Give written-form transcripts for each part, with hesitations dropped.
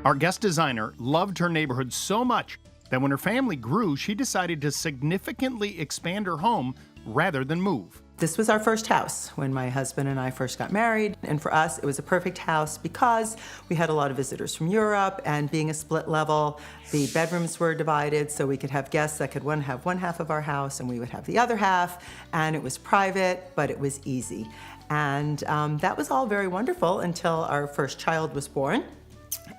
Our guest designer loved her neighborhood so much that when her family grew, she decided to significantly expand her home rather than move. This was our first house when my husband and I first got married, and for us it was a perfect house because we had a lot of visitors from Europe, and being a split level, the bedrooms were divided so we could have guests that could have one half of our house and we would have the other half, and it was private, but it was easy. And that was all very wonderful until our first child was born,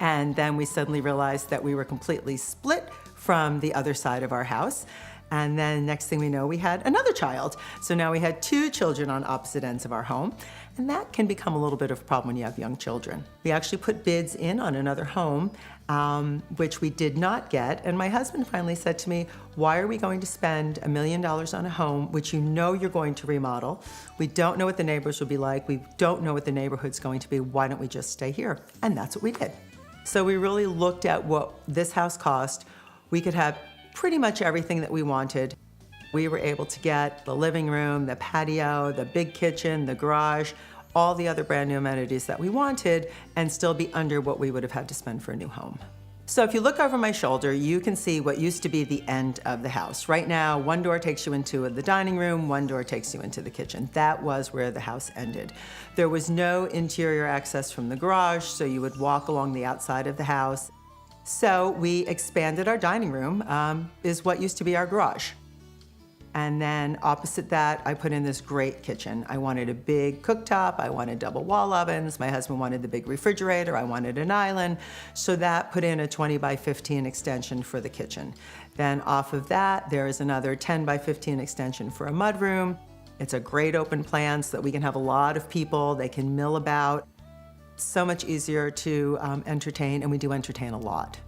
and then we suddenly realized that we were completely split from the other side of our house. And then next thing we know, we had another child. So now we had two children on opposite ends of our home. And that can become a little bit of a problem when you have young children. We actually put bids in on another home, which we did not get. And my husband finally said to me, why are we going to spend $1 million on a home, which you know you're going to remodel? We don't know what the neighbors will be like. We don't know what the neighborhood's going to be. Why don't we just stay here? And that's what we did. So we really looked at what this house cost. We could have pretty much everything that we wanted. We were able to get the living room, the patio, the big kitchen, the garage, all the other brand new amenities that we wanted, and still be under what we would have had to spend for a new home. So if you look over my shoulder, you can see what used to be the end of the house. Right now, one door takes you into the dining room, one door takes you into the kitchen. That was where the house ended. There was no interior access from the garage, so you would walk along the outside of the house. So we expanded our dining room, is what used to be our garage. And then opposite that, I put in this great kitchen. I wanted a big cooktop, I wanted double wall ovens, my husband wanted the big refrigerator, I wanted an island. So that put in a 20 by 15 extension for the kitchen. Then off of that, there is another 10 by 15 extension for a mudroom. It's a great open plan so that we can have a lot of people, they can mill about. So much easier to entertain, and we do entertain a lot.